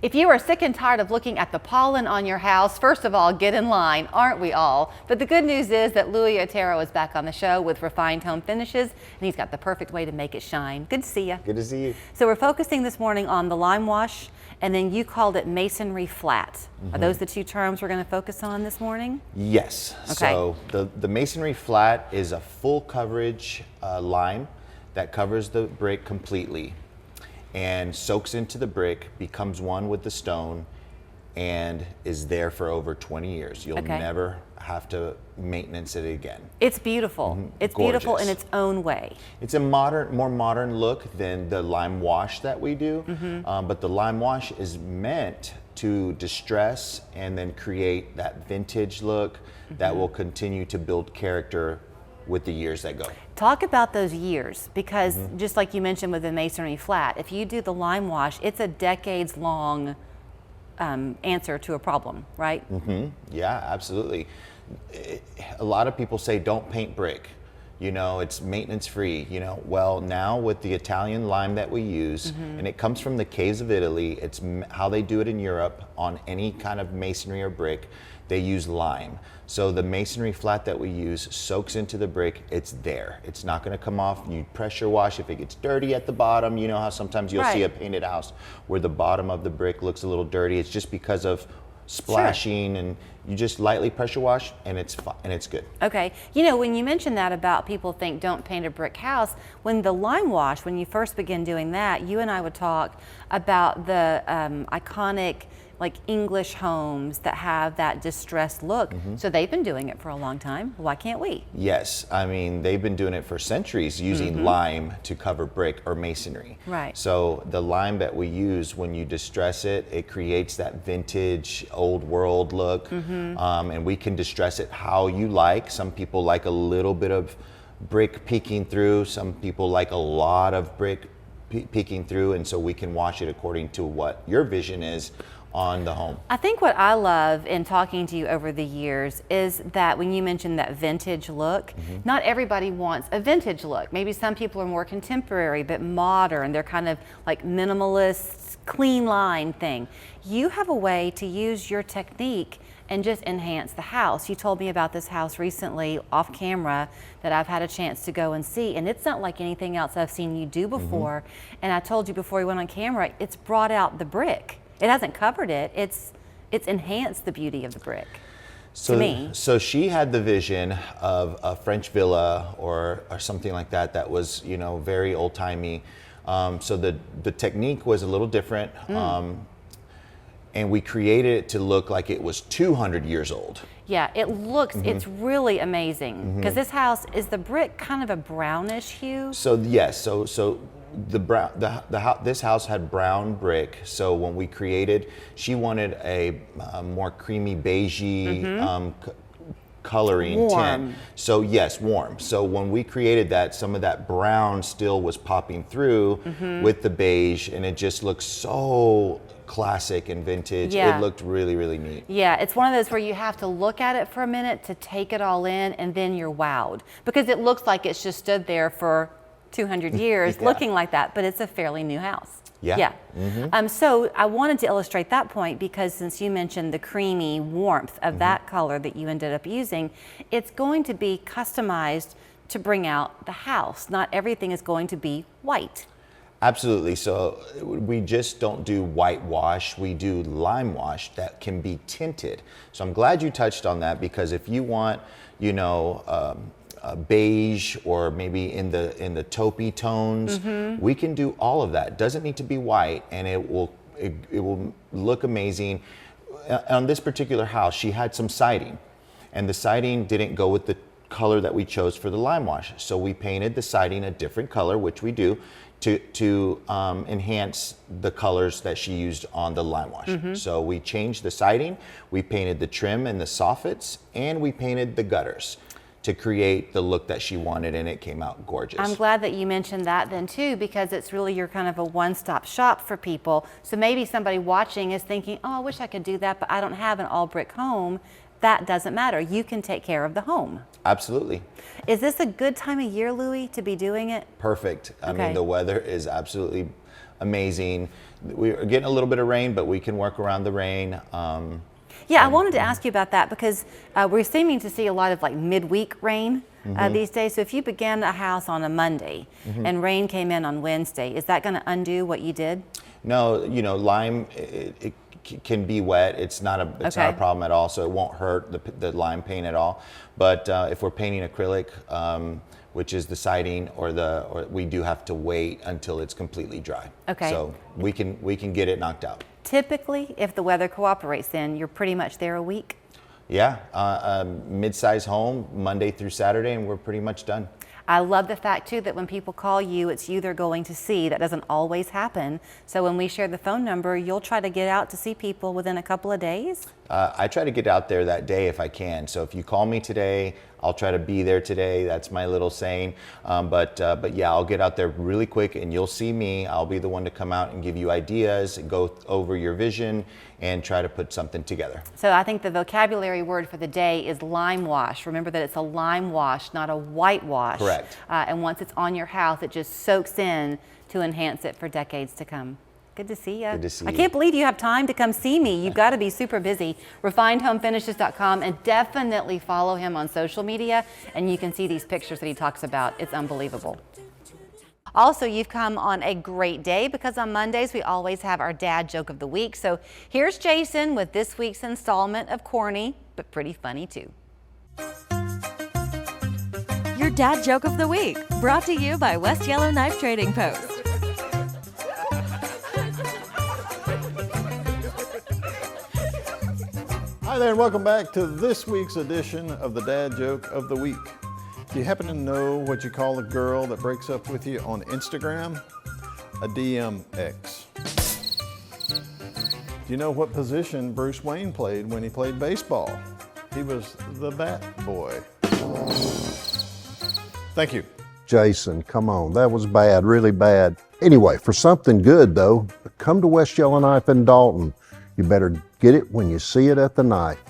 If you are sick and tired of looking at the pollen on your house, first of all, get in line, aren't we all? But the good news is that Louis Otero is back on the show with Refined Home Finishes, and he's got the perfect way to make it shine. Good to see you. Good to see you. So we're focusing this morning on the lime wash, and then you called it masonry flat. Are those the two terms we're going to focus on this morning? Yes. Okay. So the masonry flat is a full coverage lime that covers the brick completely and soaks into the brick, becomes one with the stone, and is there for over 20 years. You'll never have to maintenance it again. It's beautiful. It's beautiful in Gorgeous. its own way. It's a more modern look than the lime wash that we do, but the lime wash is meant to distress and then create that vintage look that will continue to build character with the years that go. Talk about those years, because just like you mentioned with the masonry flat, if you do the lime wash, it's a decades long answer to a problem, right? Yeah, absolutely. A lot of people say don't paint brick. You know, it's maintenance free. You know, well, now with the Italian lime that we use, and it comes from the caves of Italy, it's how they do it in Europe on any kind of masonry or brick. They use lime. So the masonry flat that we use soaks into the brick. It's there. It's not going to come off. You pressure wash if it gets dirty at the bottom. You know how sometimes you'll see a painted house where the bottom of the brick looks a little dirty. It's just because of splashing, and you just lightly pressure wash, and it's fine, and it's good. Okay. You know, when you mentioned that about people think don't paint a brick house, when the lime wash, when you first begin doing that, you and I would talk about the iconic like English homes that have that distressed look. So they've been doing it for a long time. Why can't we? Yes, I mean, they've been doing it for centuries using lime to cover brick or masonry. Right. So the lime that we use, when you distress it, it creates that vintage old world look. And we can distress it how you like. Some people like a little bit of brick peeking through. Some people like a lot of brick peeking through. And so we can wash it according to what your vision is on the home. I think what I love in talking to you over the years is that when you mentioned that vintage look, not everybody wants a vintage look. Maybe some people are more contemporary but modern. They're kind of like minimalist, clean line thing. You have a way to use your technique and just enhance the house. You told me about this house recently off camera that I've had a chance to go and see, and it's not like anything else I've seen you do before. And I told you before we went on camera, it's brought out the brick. It hasn't covered it. It's enhanced the beauty of the brick. So, to me. So she had the vision of a French villa or something like that that was, you know, very old timey. So the technique was a little different, and we created it to look like it was 200 years old. Yeah, it looks. It's really amazing because this house is the brick kind of a brownish hue. So yes, so this house had brown brick. So when we created, she wanted a more creamy beigey coloring tint. So yes, warm. So when we created that, some of that brown still was popping through with the beige, and it just looks so classic and vintage. It looked really, really neat. Yeah, it's one of those where you have to look at it for a minute to take it all in, and then you're wowed because it looks like it's just stood there for 200 years looking like that, but it's a fairly new house. Yeah. So I wanted to illustrate that point because since you mentioned the creamy warmth of that color that you ended up using, it's going to be customized to bring out the house. Not everything is going to be white. Absolutely. So we just don't do whitewash. We do lime wash that can be tinted. So I'm glad you touched on that, because if you want, you know, beige or maybe in the taupey tones, we can do all of that. It doesn't need to be white, and it will look amazing. On this particular house, she had some siding, and the siding didn't go with the color that we chose for the lime wash. So we painted the siding a different color, which we do, to enhance the colors that she used on the lime wash. So we changed the siding, we painted the trim and the soffits, and we painted the gutters to create the look that she wanted, and it came out gorgeous. I'm glad that you mentioned that then too, because it's really your kind of a one-stop shop for people. So maybe somebody watching is thinking, oh, I wish I could do that, but I don't have an all brick home. That doesn't matter. You can take care of the home. Absolutely. Is this a good time of year, Louis, to be doing it? Perfect. I mean, the weather is absolutely amazing. We're getting a little bit of rain, but we can work around the rain. Yeah, I wanted to ask you about that because we're seeming to see a lot of like midweek rain these days. So if you began a house on a Monday and rain came in on Wednesday, is that going to undo what you did? No, you know, lime, it can be wet. It's not a problem at all, so it won't hurt the lime paint at all. But if we're painting acrylic, which is the siding, or we do have to wait until it's completely dry. Okay. So we can get it knocked out. Typically, if the weather cooperates, then you're pretty much there a week. Yeah, mid-size home, Monday through Saturday, and we're pretty much done. I love the fact too that when people call you, it's you they're going to see. That doesn't always happen. So when we share the phone number, you'll try to get out to see people within a couple of days? I try to get out there that day if I can. So if you call me today, I'll try to be there today. That's my little saying. But yeah, I'll get out there really quick and you'll see me. I'll be the one to come out and give you ideas and go over your vision and try to put something together. So I think the vocabulary word for the day is lime wash. Remember that it's a lime wash, not a whitewash. Correct. And once it's on your house, it just soaks in to enhance it for decades to come. Good to see you. Good to see I you. can't believe you have time to come see me. You've got to be super busy. RefinedHomeFinishes.com, and definitely follow him on social media, and you can see these pictures that he talks about. It's unbelievable. Also, you've come on a great day because on Mondays we always have our dad joke of the week. So here's Jason with this week's installment of corny, but pretty funny too. Your dad joke of the week, brought to you by West Yellowknife Trading Post. Hi there and welcome back to this week's edition of the Dad Joke of the Week. Do you happen to know what you call a girl that breaks up with you on Instagram? A DMX. Do you know what position Bruce Wayne played when he played baseball? He was the bat boy. Thank you. Jason, come on, that was bad, really bad. Anyway, for something good though, come to West Yellowknife in Dalton. You better get it when you see it at the knife.